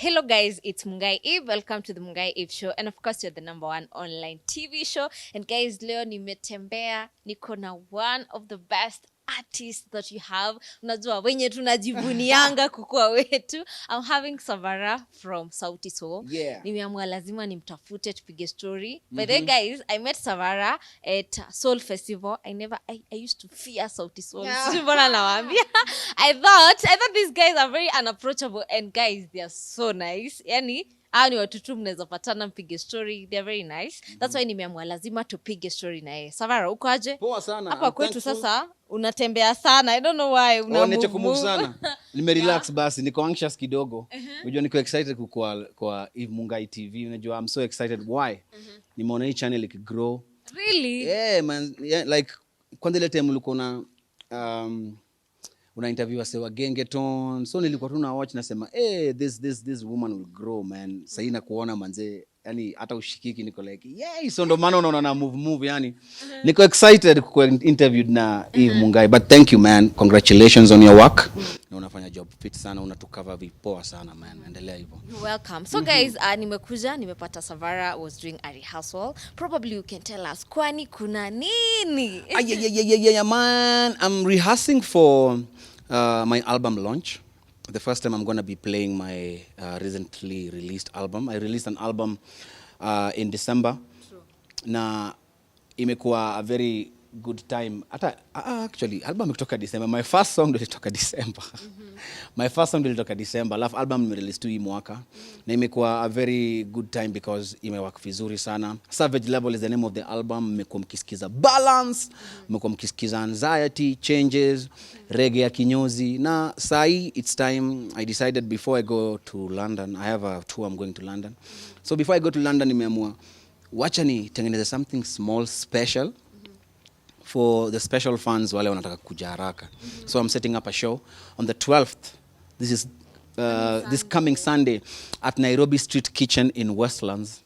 Hello guys, it's Mungai Eve. Welcome to the Mungai Eve show, and of course you're the number one online TV show. And guys, leo nimetembea niko na one of the best artists that you have. Unajua wenye tunajivunianga kukua wetu. I'm having Savara from Sauti, so nimeamua lazima nimtafute tupige story. By the way guys, I met Savara at Soul Festival. I used to fear Sauti Soul. I thought these guys are very unapproachable, and guys, they are so nice. Yani ni watu tu mnaweza patana mpige story. They are very nice. That's why nimeamua lazima tupige story na yeye. Savara, uko aje? Poa sana. Hapa kwetu sasa unatembea sana. I don't know why move sana. Nimerelax basi, niko anxious kidogo. Unajua niko excited kwa Eve Mungai TV. Unajua I'm so excited. Why? Nimeona hii channel grow. Really? Yeah man, yeah, like kwanza ile time ulikuwa na una interview wa Gengeton, so nilikuwa tu na watch nasema this woman will grow man. Sasa ina kuona manze, yani hata ushikiki niko like so ndo maana unaona na move yani. Niko excited kuwa interviewed na Eve Mungai, but thank you man, congratulations on your work. Na unafanya job fit sana, unatucover vipoa sana man. Endelea hivyo. You're welcome. So guys, nimepata Savara was doing a rehearsal. Probably you can tell us kwani kuna nini? Yeah man, I'm rehearsing for my album launch. The first time I'm going to be playing my recently released album. I released an album in December. True. Na imekuwa a very good time. Actually, album ilitoka December. My first song ilitoka December. My first song ilitoka December. Last album nimerelease tu hii mwaka. Na imekuwa a very good time because imewaka vizuri sana. Savage Level is the name of the album. Mmekuwa mkisikiza balance, mmekuwa mkisikiza anxiety, changes, reggae ya kinyozi. Na sai it's time I decided before I go to London. I have a tour I'm going to London. So before I go to London nimeamua wacha nitengeneze something small special for the special fans wale wanataka kuja haraka. So I'm setting up a show on the 12th. This is this coming Sunday at Nairobi Street Kitchen in Westlands.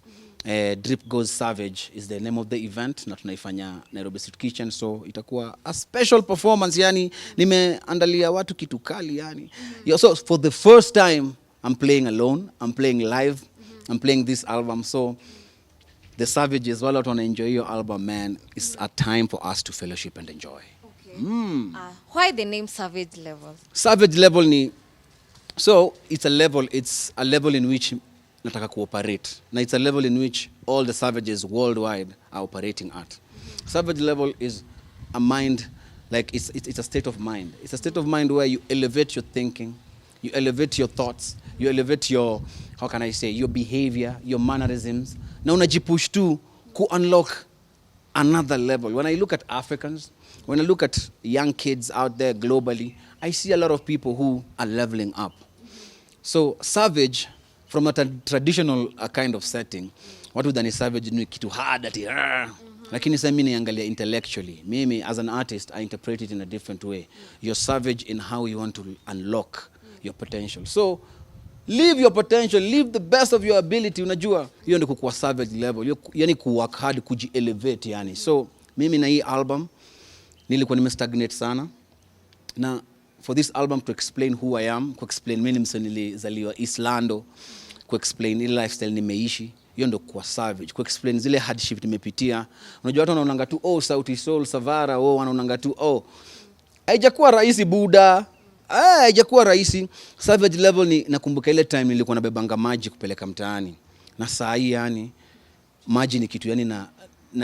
Drip Goes Savage is the name of the event na tunaifanya Nairobi Street Kitchen, so itakuwa a special performance yani. Nimeandalia watu kitu kali yani. So for the first time I'm playing alone, I'm playing live, I'm playing this album. So the Savages, wale watu wanaenjoy your album man, it's a time for us to fellowship and enjoy. Okay. Why the name Savage Level? Savage Level ni, so it's a level in which nataka cooperate. Na it's a level in which all the savages worldwide are operating at. Savage Level is a mind, like it's a state of mind. It's a state of mind where you elevate your thinking, you elevate your thoughts, you elevate your, how can I say, your behavior, your mannerisms. Na unajipush tu ku-unlock another level. When I look at Africans, when I look at young kids out there globally, I see a lot of people who are leveling up. So savage, from a traditional kind of setting, watu dhani savage ni kitu hard ati lakini sasa mimi niangalia intellectually. Mimi as an artist I interpret it in a different way. You're savage in how you want to unlock your potential. So live your potential, live the best of your ability. Unajua hiyo ndio kuwa Savage Level, yani kuwork hard, kuji-elevate yani. So mimi na hii album nilikuwa nimestagnate sana, na for this album to explain who I am, explain mimi nilizaliwa East Lando, explain ile lifestyle nimeishi, hiyo ndio kuwa savage, explain zile hardship nimepitia. Unajua watu wanaonanga tu Sauti Soul, Savara, wanaonanga tu haijakuwa rahisi buda. Haijakuwa rahisi. Savage Level ni nakumbuka ile time nilikuwa nabebanga maji kupeleka mtaani. Na saa hii yani maji ni kitu yani na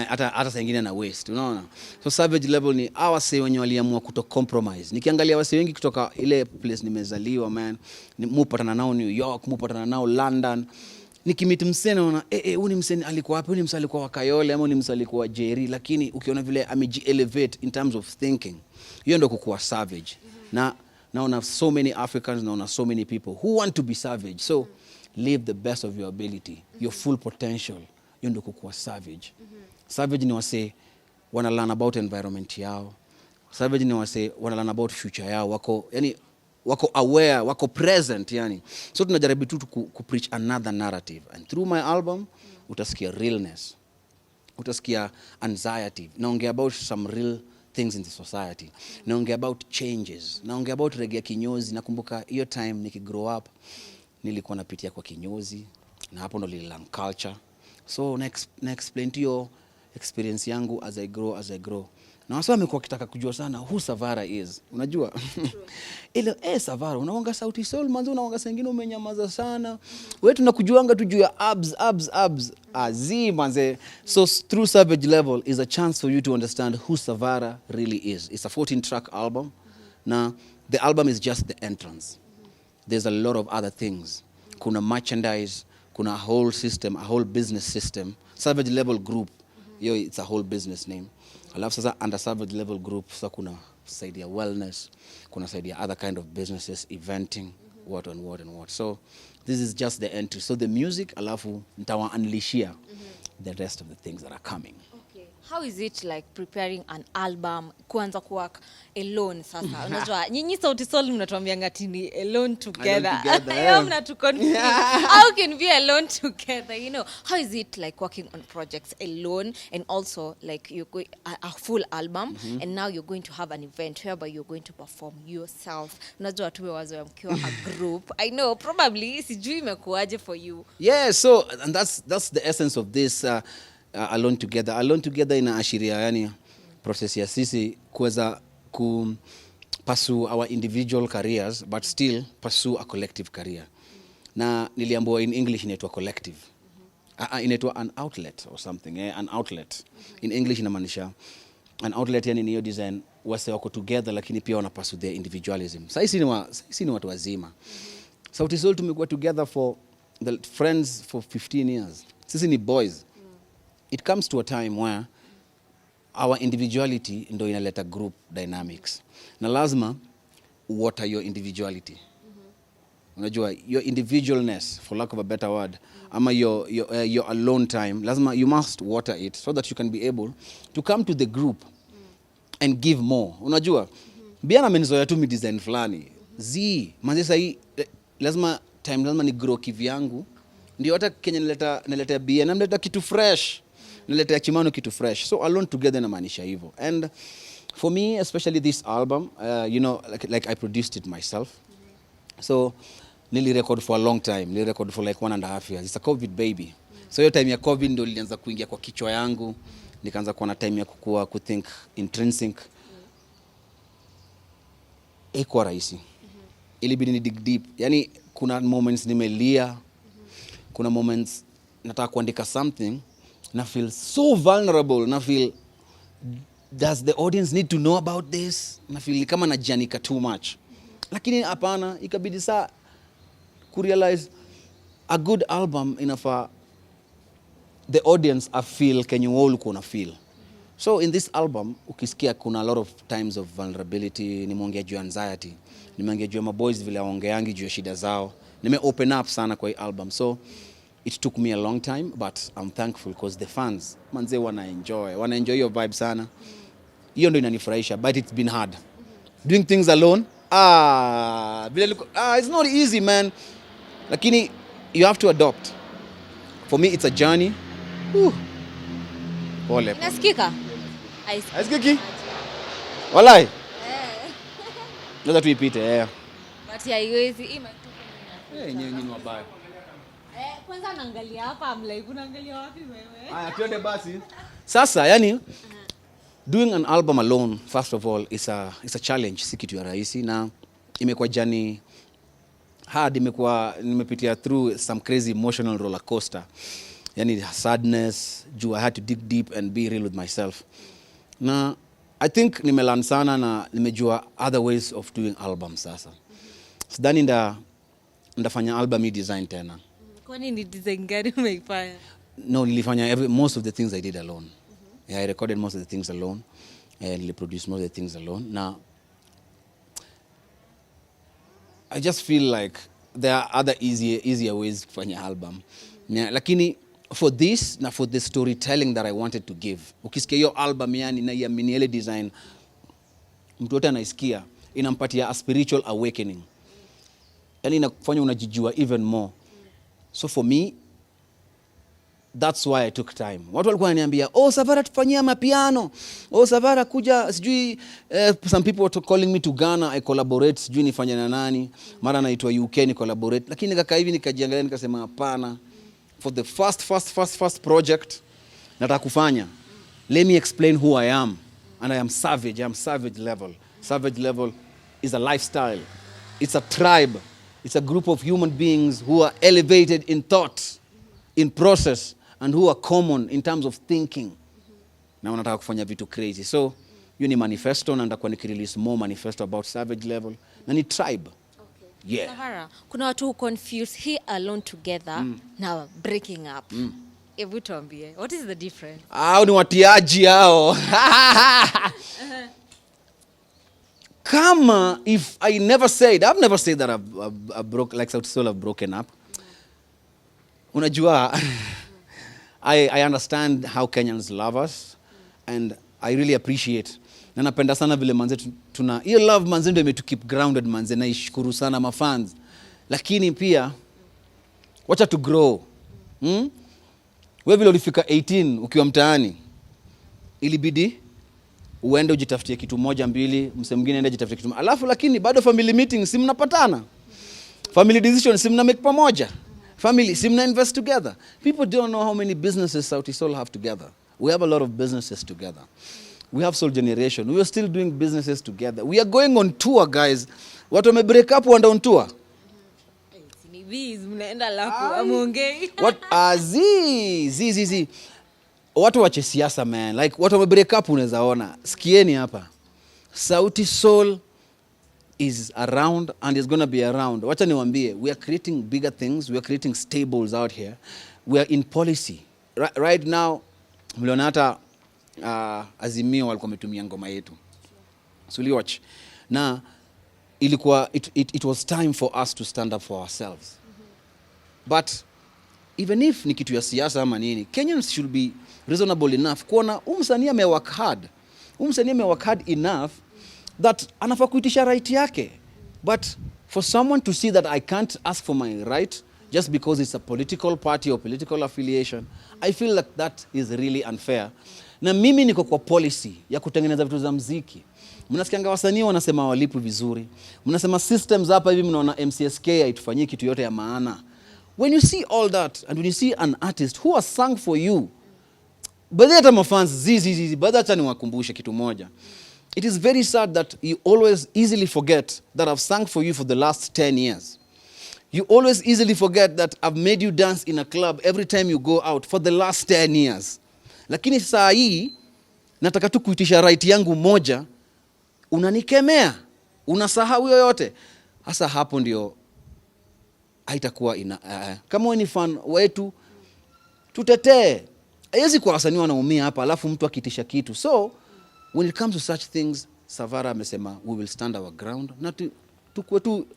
hata saa nyingine na waste, unaona? So Savage Level ni awase wenye waliamua kuto compromise. Nikiangalia wase wengi kutoka ile place nimezaliwa man, mupatana nao New York, mupatana nao London. Nikimit msene naona huyu msene alikuwa wapi? Huyu msene alikuwa wa Kayole ama huyu msene alikuwa wa Jerry, lakini ukiona vile ameji-elevate in terms of thinking, hiyo ndio kukuwa savage. Now so many Africans, now so many people who want to be savage. So live the best of your ability, your full potential. Hiyo ndio kukuwa savage. Savage ni wase wana learn about environment yao. Savage ni wase wana learn about future yao. Wako aware, wako present yani. So tunajaribu tu ku preach another narrative. And through my album utasikia realness, utasikia anxiety. Naongea about some real things in the society. Naongea about changes. Naongea about reggae kinyozi. Nakumbuka hiyo time nikigrow up nilikuwa napitia kwa kinyozi, na hapo ndo nililearn culture. So na explain to your experience yangu as I grow. Na wasa wamekuwa kitaka kujua sana who Savara is. Unajua? Ile Savara, unaonga Sauti Sol, manzo unaonga sengine umenyamaza sana. Wewe tunakujuanga tu juu ya abs. Azi manze. So through Savage Level is a chance for you to understand who Savara really is. It's a 14-track album. Now, the album is just the entrance. There's a lot of other things. Kuna merchandise, kuna a whole system, a whole business system. Savage Level Group, it's a whole business name. Alafu sasa under Savage Level Group, sasa kuna side ya wellness, kuna side ya other kind of businesses, eventing, what. So this is just the entry. So the music, alafu nitawa unleashia the rest of the things that are coming. Okay. How is it like preparing an album, kuanza kuwork alone sasa? Unajua, nyinyi Sauti Sol mnatuambia ngatini alone together. Mnatu confuse. How can we alone together, you know? How is it like working on projects alone, and also like you go a full album, and now you're going to have an event whereby you're going to perform yourself. Unajua tuwe wazo mkiwa a group. I know probably sijui imekuaje for you. Yeah, so and that's the essence of this alone together inaashiria yani process ya sisi kuweza ku pursue our individual careers but still pursue a collective career. Na niliambiwa in English inaitwa collective. Inaitwa an outlet or something, an outlet. In English inamaanisha an outlet, yani niyo design wase wako together lakini pia wana pursue their individualism. Sisi ni watu wazima. Sauti Sol tumekuwa together for the friends for 15 years. Sisi ni boys. It comes to a time where our individuality ndo inaleta group dynamics. Na lazima water your individuality. Unajua, your individualness, for lack of a better word, ama your alone time, lazima you must water it so that you can be able to come to the group and give more. Unajua, biana amenizoea tu mi design fulani. Manze sahi lazima ni grow kivyangu. Ndio hata Kenya nileta bia na nileta kitu fresh. Nileta chimano kitu fresh. So alone together inamaanisha hivyo. And for me, especially this album, you know, like I produced it myself. So nili record for a long time. Nili record for like 1.5 years. It's a COVID baby. So hiyo time ya COVID ndio nilianza kuingia kwa kichwa yangu. Nikaanza kuwa na time ya kuthink intrinsic. Iko rahisi. Ilibidi ni dig deep. Yani kuna moments nimelia. Kuna moments nataka kuandika something na feel so vulnerable, na feel does the audience need to know about this? Na feel kama najianika too much. Lakini hapana, ikabidi saa kurealize a good album inafaa the audience feel kenye wewe ulikuwa feel. So in this album ukisikia kuna a lot of times of vulnerability, nimeongea juu anxiety, nimeongea juu maboys vile waongeangi juu shida zao. Nime open up sana kwa hii album. So it took me a long time, but I'm thankful because the fans manze wana enjoy your vibe sana. Hiyo ndio inanifurahisha, but it's been hard doing things alone. It's not easy, man. Lakini you have to adopt. For me it's a journey. Pole. Nasikika? Aisikiki? Walai. Ndio tuipite, But haiwezi nyinyi wabaya. Kwanza naangalia hapa, like unaangalia wapi wewe? Haya twende basi. Sasa yani doing an album alone, first of all, is a challenge, si kitu ya rahisi, na imekuwa journey hard. Nimepitia through some crazy emotional roller coaster. Yani sadness, I had to dig deep and be real with myself. Na I think nimelearn sana na nimejua other ways of doing albums sasa. Sidhani ndafanya album design tena. Kwani ni design gani umeifanya? No, nilifanya most of the things I did alone. Yeah, I recorded most of the things alone. I produced most of the things alone. Now, I just feel like there are other easier ways kufanya album. Yeah, lakini for this, na for the storytelling that I wanted to give. Ukisikia hiyo album yani na iamini ile design, mtu wote anaisikia, inampatia a spiritual awakening. Yani inakufanya unajijua even more. So for me, that's why I took time. Watu walikuwa wananiambia, oh Savara tufanyia mapiano, oh Savara kuja sijui, some people were calling me to Ghana, I collaborate, sijui nifanye na nani, mara naitwa UK ni collaborate, lakini nikakaa hivi nikajiangalia nikasema hapana, for the first project nataka kufanya, let me explain who I am, and I am savage. I'm savage level. Savage level is a lifestyle, it's a tribe, it's a group of human beings who are elevated in thought, in process, and who are common in terms of thinking. Na wanataka kufanya vitu crazy. So, hiyo ni manifesto, na nitakuwa nikirelease more manifesto about savage level. Na ni tribe. Okay. Yeah. Savara, kuna watu who confuse he alone together na breaking up. Hebu tuambie, what is the difference? Hao ni watiaji hao. Kama if I've never said that I've broke, like Sauti Sol, I've broken up. Unajua, I understand how Kenyans love us, and I really appreciate. Na napenda sana vile manze tuna hiyo love manze ndio imetu keep grounded manze, na ishukuru sana mafans. Lakini pia wacha to grow. Wewe vile ulifika 18 ukiwa mtaani, ilibidi uende ujitafutie kitu moja mbili, mse mwingine aende jitafutie kitu. Alafu lakini bado family meetings si mnapatana. Family decisions si mna make pamoja. Family, si mna invest together. People don't know how many businesses Sauti Sol have together. We have a lot of businesses together. We have Soul Generation. We are still doing businesses together. We are going on tour, guys. Watu wame break up wanda on tour. Mnaenda lafu amuongei. What zi. Watu wache siasa, man. Like watu wame break up unaweza ona. Sikieni hapa. Sauti Sol is around and is going to be around. Wacha niwaambie, we are creating bigger things. We are creating stables out here. We are in policy. Right now, mliona hata Azimio walikuwa wametumia ngoma yetu. So we watch. Na ilikuwa it was time for us to stand up for ourselves. But even if ni kitu ya siasa ama nini, Kenyans should be reasonable enough kuona umsanii amework hard. Umsanii amework hard enough that anafaa kuitisha right yake. But for someone to see that I can't ask for my right just because it's a political party or political affiliation, I feel like that is really unfair. Na mimi niko kwa policy ya kutengeneza vitu za muziki. Mnasikianga wasanii wanasema walipu vizuri. Mnasema systems hapa hivi mnaona MCSK haitufanyii kitu yote ya maana. When you see all that and when you see an artist who has sung for you, baadhi hata mafans baadhi hata niwakumbushe kitu moja. It is very sad that you always easily forget that I've sung for you for the last 10 years. You always easily forget that I've made you dance in a club every time you go out for the last 10 years. Lakini saa hii, nataka tu kuitisha right yangu moja, unanikemea, unasahau yoyote. Hasa hapo ndio, haitakuwa kama wewe ni fan wetu, tutetee. Haiwezi kwa wasanii wanaumia hapa, alafu mtu akitisha kitu. So, when it comes to such things, Savara amesema, we will stand our ground. Na tukue tu,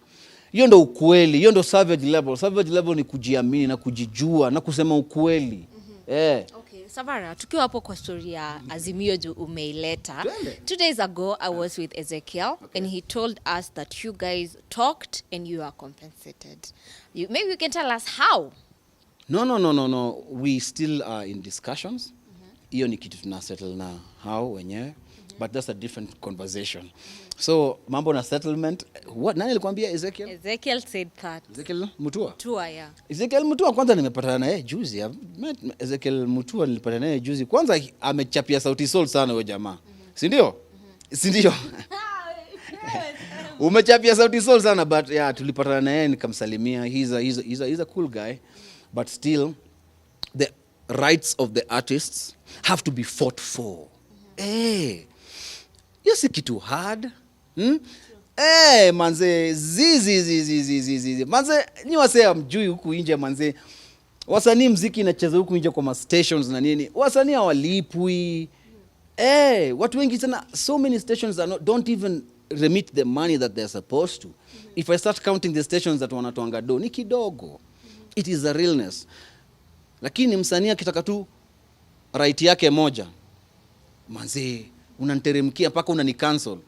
hiyo ndo ukweli, hiyo ndo savage level. Savage level ni kujiamini na kujijua na kusema ukweli. Okay, Savara, tukiwa hapo kwa story ya Azimio juu umeileta. 2 days ago, I was with Ezekiel, and he told us that you guys talked and you are compensated. Maybe you can tell us how? No. We still are in discussions. Hiyo ni kitu tuna settle na how wenyewe. But that's a different conversation. So, mambo na settlement. Nani alikwambia Ezekiel? Ezekiel said that. Ezekiel Mutua? Mutua, yeah. Ezekiel Mutua kwanza nimepatana naye juzi. Ezekiel Mutua nilipatana naye juzi. Kwanza amechapia Sauti Sol sana huyo jamaa. Si ndio? Si ndio? Umechapia Sauti Sol sana, but yeah, tulipatana naye nikamsalimia. He's a cool guy. But still, the rights of the artists have to be fought for. Yes, kitu hard. Manze, zizi. Manze, ni wasea mjui huku nje manze. Wasanii mziki inacheza huku nje kwa ma stations na nini. Wasanii hawalipwi. Watu wengi sana, so many stations don't even remit the money that they're supposed to. If I start counting the stations that wanatoanga do, ni kidogo. It is a realness. Lakini msanii akitaka tu right yake moja, manze, unaniteremkia mpaka unani-cancel.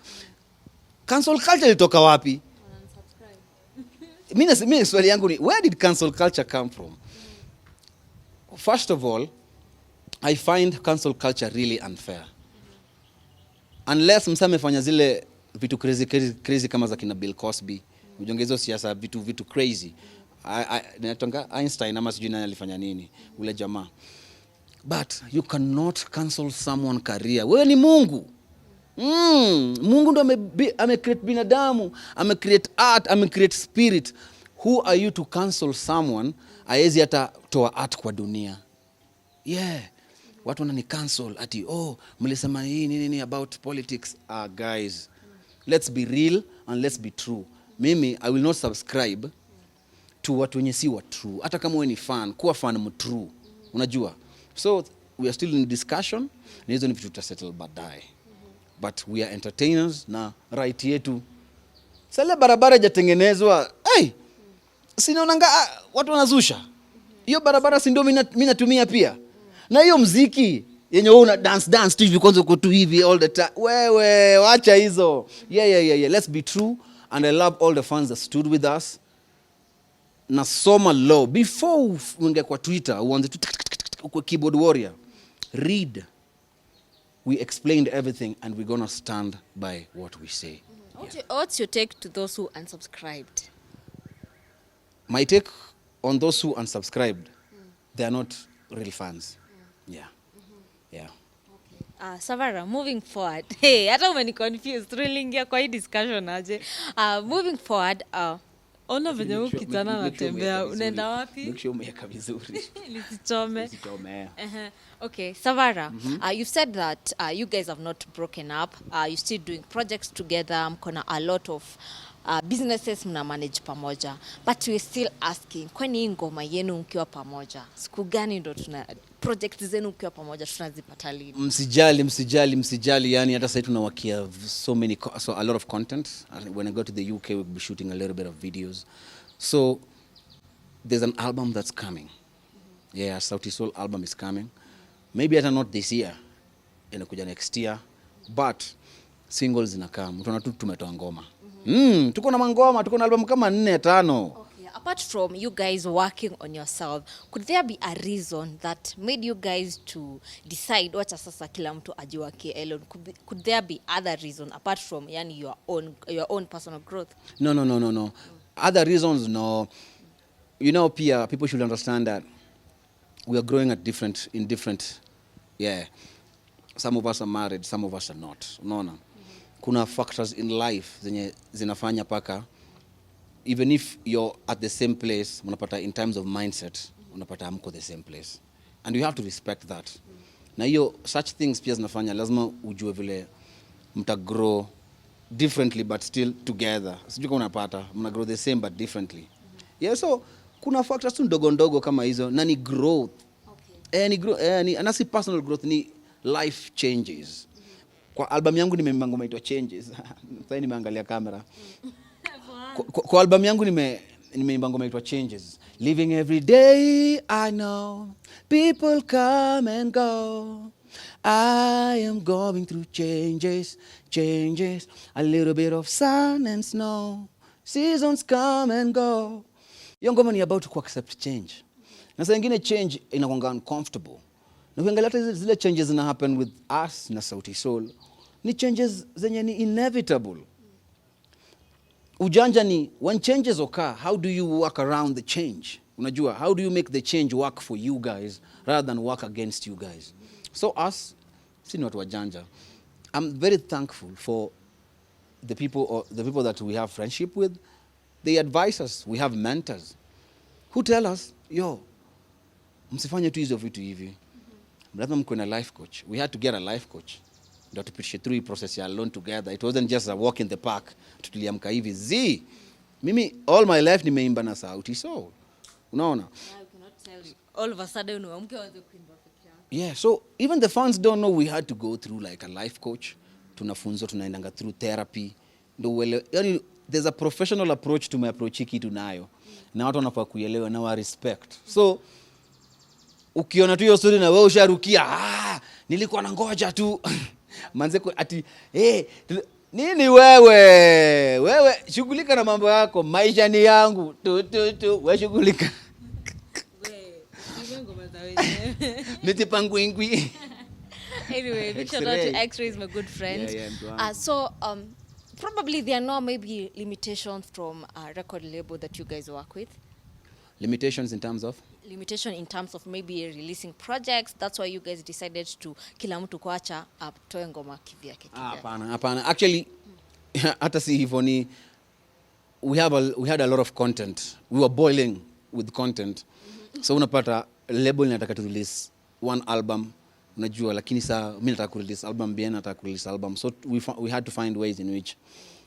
Cancel culture ilitoka wapi? Mimi swali yangu ni, where did cancel culture come from? first of all, I find cancel culture really unfair. Unless msame fanya zile vitu crazy kama za kina Bill Cosby. Ujongezo siasa vitu crazy. Natonga Einstein ama sijui nani alifanya nini ule jamaa. But you cannot cancel someone career. Wewe ni Mungu. Mungu ndo ame-create binadamu, ame-create art, ame-create spirit. Who are you to cancel someone aezi hata toa art kwa dunia? Yeah. Watu wanani cancel ati mlisema nini about politics. Guys, let's be real and let's be true. Mimi I will not subscribe to watu wenye si wa true. Hata kama wewe ni fan, kuwa fan mtrue. Unajua? So we are still in discussion. Na hizo ni vitu tutasettle baadaye. But we are entertainers na right yetu. Sale barabara hajatengenezwa. Sinaonanga watu wanazusha. Hiyo barabara si ndio mimi natumia pia. Na hiyo muziki yenye wewe una dance tu hivi kwanza uko tu hivi all the time. Wewe acha hizo. Yeah. Let's be true, and I love all the fans that stood with us. Nasoma law before unge kwa Twitter uanze tu kwa keyboard warrior. Read. We explained everything and we're going to stand by what we say. What's your take to those who unsubscribed? My take on those who unsubscribed, they are not real fans. Yeah. Okay. Savara, moving forward. Hey, hata umeni confused. Thrilling kwa hii discussion aje. Moving forward, ona venye huyu kijana anatembea. Unaenda wapi? Make sure umeweka vizuri. Nisichome. Okay, Savara, you've said that you guys have not broken up. You're still doing projects together. Mkona a lot of businesses mna manage pamoja. But we're still asking, kwani ngoma yenu mkiwa pamoja? Siku gani ndo tuna project zenu mkiwa pamoja tunazipata lini? Msijali, yani hata sasa tunawakia so a lot of content. When I go to the UK we'll be shooting a little bit of videos. So there's an album that's coming. Yeah, Sauti Soul album is coming. Maybe hata not this year. Inakuja next year. But singles zinakaa. Mtona tu tumetoa ngoma. Tuko na mangoma, tuko na album kama 4-5. Okay, apart from you guys working on yourself, could there be a reason that made you guys to decide wacha sasa kila mtu ajiwake alone? Could there be other reason apart from yani your own personal growth? No. Other reasons, no. You know, people should understand that we are growing in different, yeah. Some of us are married, some of us are not. Unaona? Kuna factors in life zenye zinafanya paka even if you're at the same place, unapata in terms of mindset, unapata hamko the same place. And you have to respect that. Na hiyo such things pia zinafanya lazima ujue vile mta grow differently but still together. Sijui kama unapata, mna grow the same but differently. Yeah, so kuna factors tu ndogo kama hizo na ni growth. Okay. Ni anasi personal growth, ni life changes. Kwa album yangu nimeimba ngoma inaitwa Changes. Sasa nimeangalia kamera. Kwa album yangu nimeimba ngoma inaitwa Changes. Living every day I know people come and go. I am going through changes. A little bit of sun and snow. Seasons come and go. Hiyo ngoma ni about to accept change. Na saa nyingine change inakuwa uncomfortable. Na ukiangalia hata zile changes zina happen with us na Sauti Soul, ni changes zenye ni inevitable. Ujanja ni when changes occur, how do you work around the change? Unajua, how do you make the change work for you guys rather than work against you guys? So us, si ni watu wajanja. I'm very thankful for the people that we have friendship with. They advise us. We have mentors who tell us, msifanye tu hizo vitu hivi. Lazima mko na life coach. We had to get a life coach. Ndio tupitishe through process ya alone together. It wasn't just a walk in the park. Tuliamka hivi. Mimi all my life nimeimba na Sauti Soul. Unaona? I cannot tell you. All of a sudden uamke waanze kuimba peke yako. Yeah, so even the fans don't know we had to go through like a life coach. Tunafunzwa, tunaendanga through therapy. Yani there's a professional approach to my approach hiki tunayo. Na watu wanafaa kuelewa na wa respect. So ukiona tu hiyo story na wewe usharukia, nilikuwa na ngoja tu. Manze ati nini wewe shughulika na mambo yako, maisha ni yangu tu wewe shughulika. Wewe ngoma kuwaza wenyewe. Nitipangwingwi. Anyway, big shout out to X-Rays, my good friend. So probably there are no maybe limitations from a record label that you guys work with. Limitations in terms of? Limitation in terms of maybe releasing projects. That's why you guys decided to kila mtu kuacha atoe ngoma kivyake. Hapana. Actually, hata si hivyo ni we had a lot of content. We were boiling with content. So unapata label inataka to release one album, unajua, lakini saa mimi nataka ku release album, bien nataka ku release album. So we had to find ways in which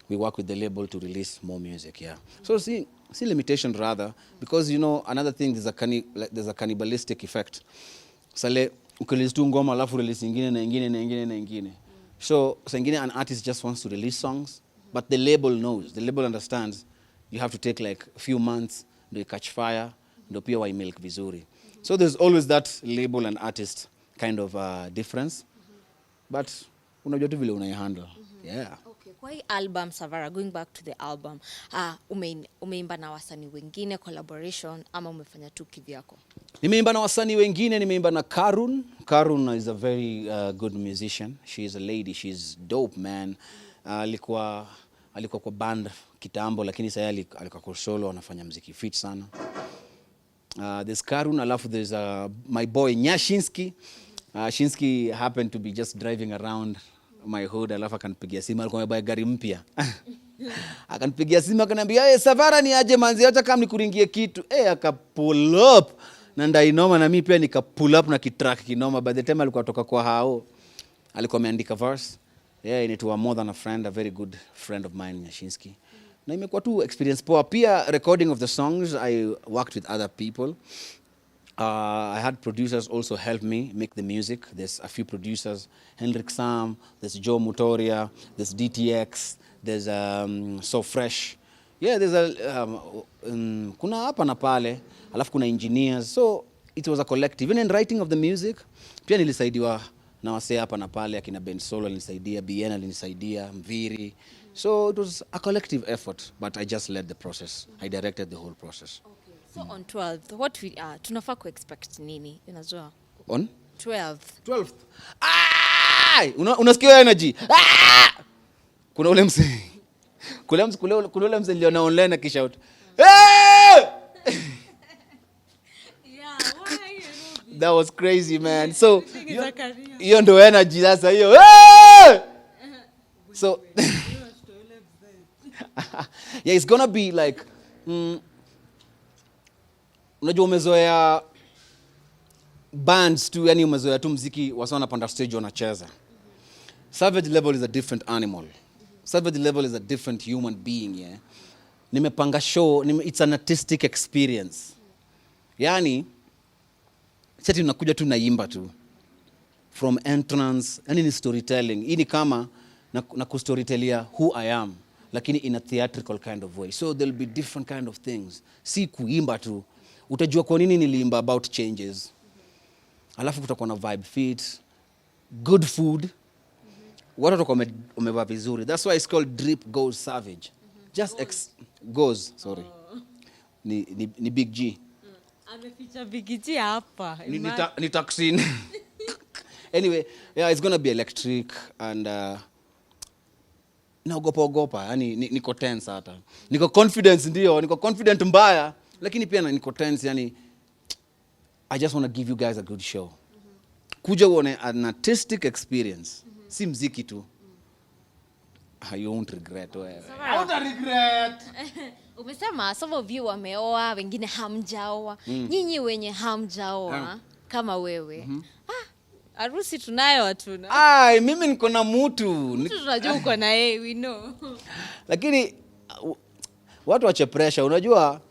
we work with the label to release more music, yeah. So see limitation rather, because you know another thing, there's a cannibalistic effect. Sale ukirelease tu ngoma alafu release nyingine na nyingine. So ingine an artist just wants to release songs, but the label knows, the label understands you have to take like a few months to catch fire, ndio pia wa milk vizuri. So there's always that label and artist kind of difference. But unajua tu vile unaihandle. Yeah. Okay, kwa hii album Savara, going back to the album, umeimba na wasanii wengine collaboration ama umefanya tu kivyako? Nimeimba na wasanii wengine, nimeimba na Karun. Karun is a very good musician. She is a lady, she's dope, man. Alikuwa kwa band kitambo, lakini sasa alikuwa kwa solo, anafanya muziki fit sana. There's Karun, alafu there's my boy Nyashinsky. Shinsky happened to be just driving around my hood, alafu akanipigia simu, alikuwa amebaya gari mpya. Akanipigia simu akaniambia, "Hey Savara, ni aje manzi, acha kama nikuringie kitu." Aka pull up na ndainoma, na mimi pia nika pull up na kitrack kinoma. By the time alikuwa toka kwa hao, alikuwa ameandika verse. Yeah, it was more than a friend, a very good friend of mine, Nyashinsky. Na imekuwa tu experience poa. Pia recording of the songs, I worked with other people. I had producers also help me make the music. There's a few producers, Hendrik Sam, there's Joe Mutoria, there's DTX, there's So Fresh. Yeah, there's kuna hapa na pale, alafu kuna engineers. So it was a collective. Even in writing of the music, pia nilisaidiwa na wasee hapa na pale, akina Ben Solo alinisaidia, Biena alinisaidia, Mviri. So it was a collective effort, but I just led the process. I directed the whole process. Okay. So on 12th, what we tunafaa ku expect nini? Unajua? On 12th. Unasikia energy? Kuna ule mse. Kuna ule mse niliona online akishout. Yeah, why? That was crazy, man. So hiyo ndo energy sasa hiyo. So yeah, it's gonna be like unajua umezoea bands tu, yani umezoea tu muziki wasa wanapanda stage wanacheza. Savage Level is a different animal. Savage Level is a different human being, yeah. Nimepanga show, it's an artistic experience. Yani sasa tunakuja tu naimba tu from entrance, yani ni storytelling. Hii ni kama na kustorytellia who I am, lakini in a theatrical kind of way. So there'll be different kind of things. Si kuimba tu. Utajua kwa nini niliimba about changes. Alafu kutakuwa na vibe fit, good food. Watu watakuwa wamevaa vizuri. That's why it's called Drip Goes Savage. Just goes, sorry. Ni Big G. Ameficha Big G hapa. Ni toxin. Anyway, yeah, it's gonna be electric and naogopa, yani niko tense hata. Niko confidence ndio, niko confident mbaya, lakini pia niko tense, yani I just want to give you guys a good show. Kuja uone an artistic experience. Si mziki tu. You won't regret. I won't regret. Umesema some of you wameoa, wengine hamjaoa. Nyinyi wenye hamjaoa kama wewe. Harusi tunayo hatuna. Mimi niko na mtu. Tunajua uko na yeye, we know. Lakini watu wache pressure, unajua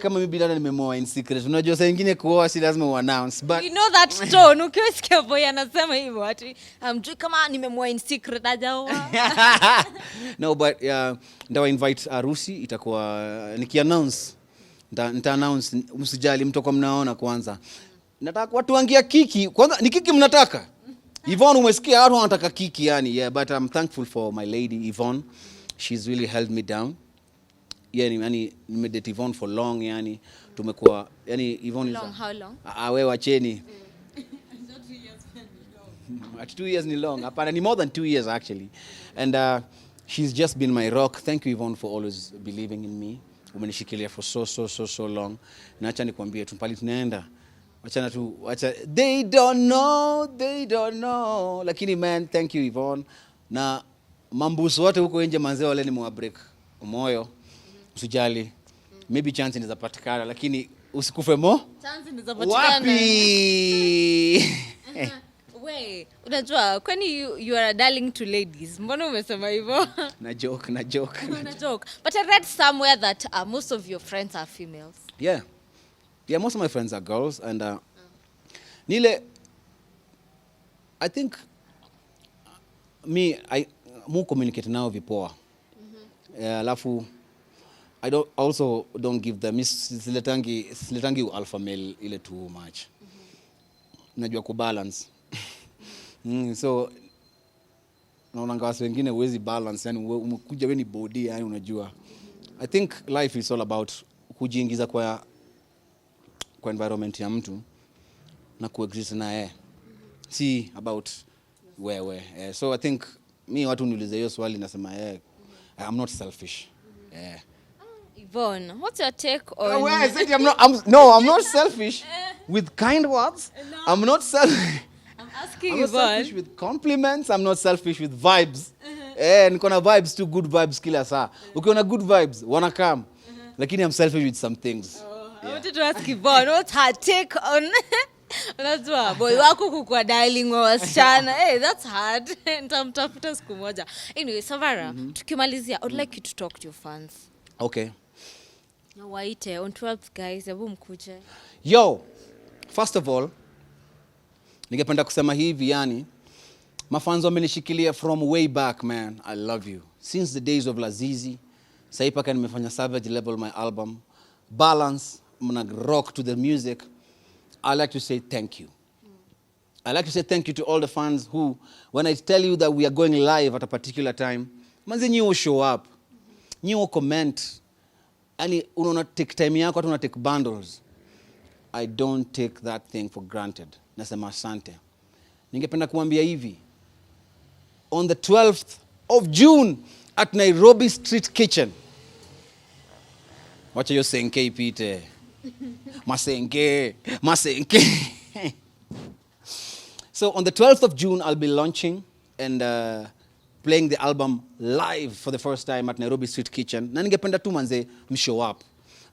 kama mimi bila nimemoa in secret. Unajua saa nyingine kuoa si lazima uannounce, but you know that tone. Ukisikia boy anasema hivyo ati amjui kama nimemoa in secret hajaoa. No, but ndio invite harusi itakuwa niki-announce. Nita-announce, msijali mtakuwa mnaona kwanza. Nataka watu wangia kiki. Kwanza ni kiki mnataka? Yvonne, umesikia watu wanataka kiki yani. Yeah, but I'm thankful for my lady Yvonne. She's really held me down. Yani nimedate Yvonne for long yani. tumekuwa yani Yvonne Long, how long? Wewe wacheni. At 2 years ni long. Hapana, ni more than 2 years actually. And she's just been my rock. Thank you Yvonne for always believing in me. Umenishikilia for so long. Na acha nikwambie tumpali tunaenda. Achana tu, they don't know. Lakini man, thank you Yvonne. Na mambusu wote huko nje manzee wale ni mwa break. Moyo. Usijali. Maybe chance inaweza patikana lakini usikufe mo. Chance inaweza patikana. Wapi? Wait, unajua kwani you are a darling to ladies. Mbona umesema hivyo? Na joke. Na joke. But I read somewhere that most of your friends are females. Yeah, most of my friends are girls and Nile, I think I communicate nao vipoa. Alafu I don't give them siletangi alpha male ile too much. Najua kubalance. So naona watu wengine huwezi balance yani umekuja wewe ni body yani unajua. I think life is all about kujiingiza kwa environment ya mtu na kuexist na yeye. Si about wewe. So I think watu niulize hiyo swali nasema I'm not selfish. Yvonne, what's your take on I said I'm not selfish with kind words. No. I'm not selfish. I'm asking I'm not Yvonne. selfish with compliments. I'm not selfish with vibes. Niko na vibes too, good vibes kila saa. Ukiona good vibes, wanna come. Lakini I'm selfish with some things. I wanted to ask Yvonne, what's her take on unajua boy wako kukua darling wa wasichana. That's hard. Nitamtafuta siku moja. Anyway, Savara, tukimalizia, I would like you to talk to your fans. Okay. Na waite on 12th guys, hebu mkuje. Yo, first of all, ningependa kusema hivi yani, mafans wamenishikilia from way back man. I love you. Since the days of Lazizi, sasa paka nimefanya Savage Level my album, Balance, mna rock to the music. I like to say thank you. I like to say thank you to all the fans who, when I tell you that we are going live at a particular time, manze nyi show up. Nyi comment. Yani unaona take time yako hata una take bundles. I don't take that thing for granted. Nasema asante. Ningependa kuambia hivi. On the 12th of June at Nairobi Street Kitchen. Wacha yo senke ipite. Masenke. So on the 12th of June I'll be launching and playing the album live for the first time at Nairobi Street Kitchen. Na ningependa tu manze show up.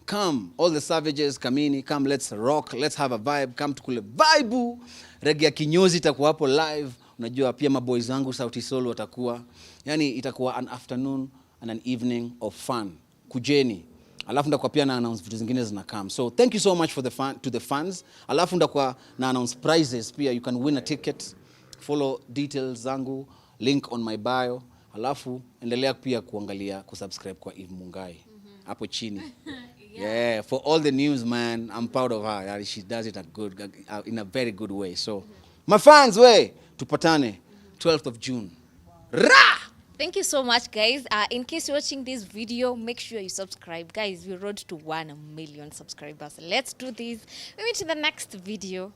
Come, all the savages, kamini, come, let's rock, let's have a vibe, come tukule vibe. Reggae ya kinyozi itakuwa hapo live. Unajua pia maboys wangu Sauti Soul watakuwa. Yani itakuwa an afternoon and an evening of fun. Kujeni. Alafu ndakuwa pia na announce vitu zingine zina come. So thank you so much to the fans. Alafu ndakuwa na announce prizes pia. You can win a ticket. Follow details zangu, link on my bio. Alafu endelea pia kuangalia, kusubscribe kwa Eve Mungai. Hapo chini. Yeah, for all the news, man, I'm proud of her. She does it in a very good way. So, my fans, tupatane, 12th of June. Ra! Thank you so much, guys. In case you're watching this video, make sure you subscribe. Guys, we rode to 1 million subscribers. Let's do this. We meet in the next video.